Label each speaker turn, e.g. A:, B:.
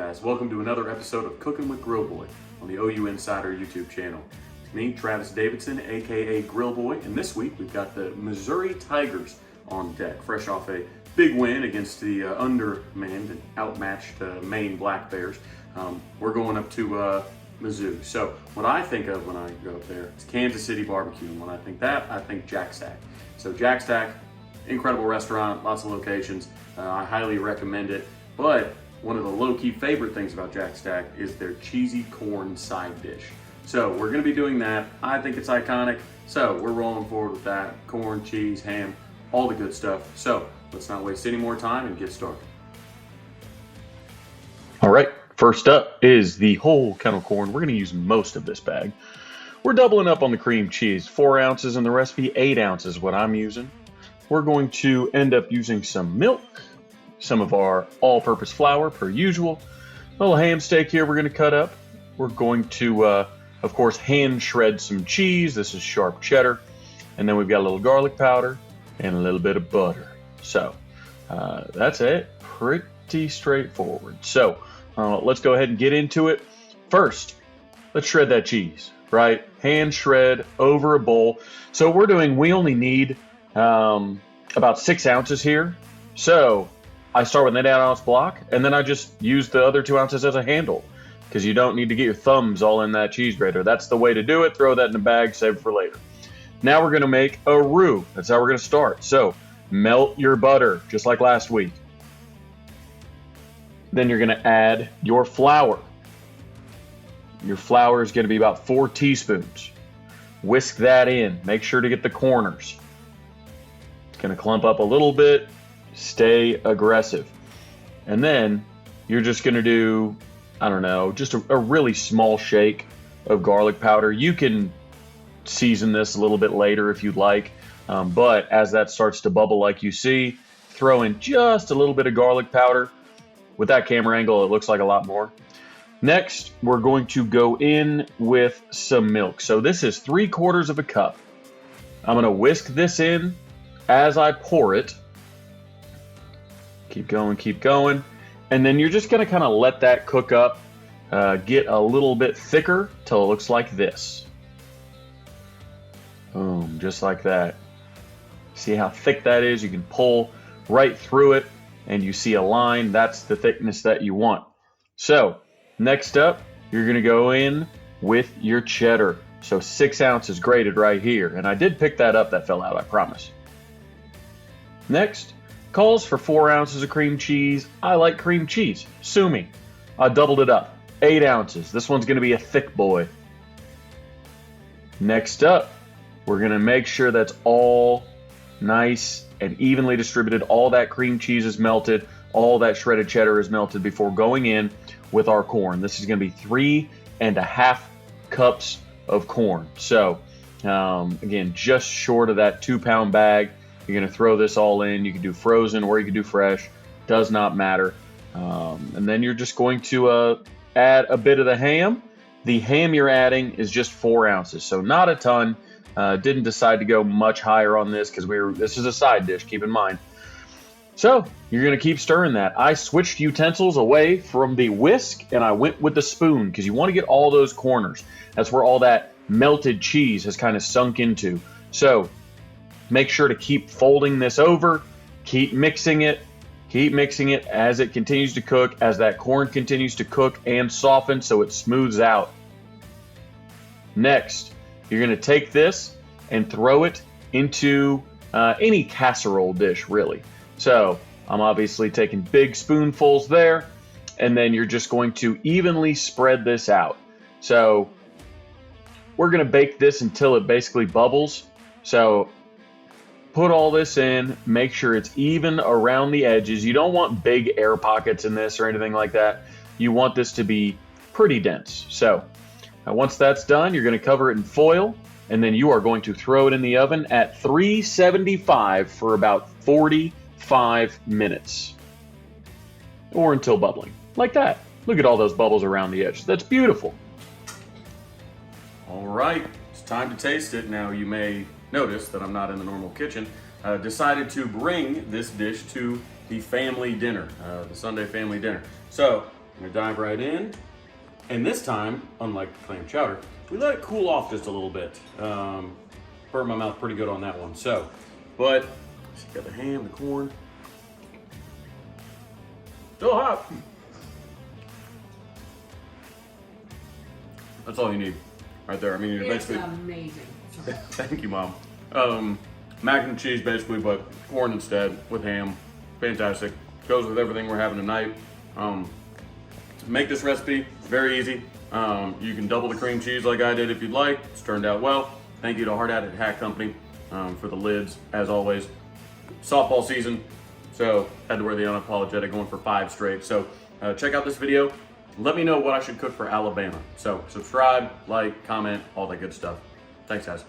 A: guys. Welcome to another episode of Cooking with Grill Boy on the OU Insider YouTube channel. It's me, Travis Davidson, aka Grill Boy, and this week we've got the Missouri Tigers on deck, fresh off a big win against the undermanned and outmatched Maine Black Bears. We're going up to Mizzou. So what I think of when I go up there, it's Kansas City barbecue. And when I think that, I think Jack Stack. So Jack Stack, incredible restaurant, lots of locations. I highly recommend it. But one of the low-key favorite things about Jack Stack is their cheesy corn side dish. So we're gonna be doing that. I think it's iconic. So we're rolling forward with that. Corn, cheese, ham, all the good stuff. So let's not waste any more time and get started. All right, first up is the whole kennel corn. We're gonna use most of this bag. We're doubling up on the cream cheese. 4 ounces in the recipe, 8 ounces what I'm using. We're going to end up using some milk, some of our all-purpose flour per usual. A little ham steak here we're going to cut up. We're going to, of course, hand shred some cheese. This is sharp cheddar. And then we've got a little garlic powder and a little bit of butter. So that's it. Pretty straightforward. So let's go ahead and get into it. First, let's shred that cheese, right? Hand shred over a bowl. So we only need about 6 ounces here. So I start with an 8 ounce block, and then I just use the other 2 ounces as a handle because you don't need to get your thumbs all in that cheese grater. That's the way to do it. Throw that in a bag, save it for later. Now we're going to make a roux. That's how we're going to start. So melt your butter, just like last week. Then you're going to add your flour. Your flour is going to be about 4 teaspoons. Whisk that in. Make sure to get the corners. It's going to clump up a little bit. Stay aggressive. And then you're just going to do, I don't know, just a really small shake of garlic powder. You can season this a little bit later if you'd like, but as that starts to bubble like you see, throw in just a little bit of garlic powder. With that camera angle, it looks like a lot more. Next, we're going to go in with some milk. So this is 3/4 of a cup. I'm going to whisk this in as I pour it. Keep going. And then you're just going to kind of let that cook up, get a little bit thicker till it looks like this. Boom, just like that. See how thick that is? You can pull right through it and you see a line. That's the thickness that you want. So next up, you're going to go in with your cheddar. So 6 ounces grated right here. And I did pick that up. That fell out, I promise. Next, calls for 4 ounces of cream cheese. I like cream cheese. Sue me. I doubled it up. 8 ounces. This one's going to be a thick boy. Next up, we're going to make sure that's all nice and evenly distributed. All that cream cheese is melted. All that shredded cheddar is melted before going in with our corn. This is going to be 3.5 cups of corn. So, again, just short of that 2-pound bag. You're going to throw this all in. You can do frozen or you can do fresh. Does not matter. And then you're just going to add a bit of the ham. The ham you're adding is just 4 ounces, so not a ton. Didn't decide to go much higher on this because this is a side dish, keep in mind. So you're going to keep stirring that. I switched utensils away from the whisk and I went with the spoon because you want to get all those corners. That's where all that melted cheese has kind of sunk into. So make sure to keep folding this over, keep mixing it as it continues to cook, as that corn continues to cook and soften so it smooths out. Next, you're going to take this and throw it into any casserole dish, really. So I'm obviously taking big spoonfuls there, and then you're just going to evenly spread this out. So we're going to bake this until it basically bubbles. So put all this in, make sure it's even around the edges. You don't want big air pockets in this or anything like that. You want this to be pretty dense. So once that's done, you're going to cover it in foil, and then you are going to throw it in the oven at 375 for about 45 minutes. Or until bubbling. Like that. Look at all those bubbles around the edge. That's beautiful. All right, it's time to taste it. Now you may notice that I'm not in the normal kitchen. Decided to bring this dish to the family dinner, the Sunday family dinner. So
B: I'm gonna dive right in. And this time, unlike clam chowder, we let it cool off just a little bit. Burnt my mouth pretty good on that one. So, but got the ham, the corn. Still hot. That's all you need right there. I mean, you're
C: It's
B: basically
C: amazing.
B: Thank you, Mom. Mac and cheese basically, but corn instead with ham. Fantastic. Goes with everything we're having tonight. Make this recipe, it's very easy. You can double the cream cheese like I did if you'd like. It's turned out well. Thank you to Hard Hat Hat Company for the lids, as always. Softball season, so had to wear the unapologetic, going for 5 straight. So check out this video. Let me know what I should cook for Alabama. So subscribe, like, comment, all that good stuff. Thanks, guys.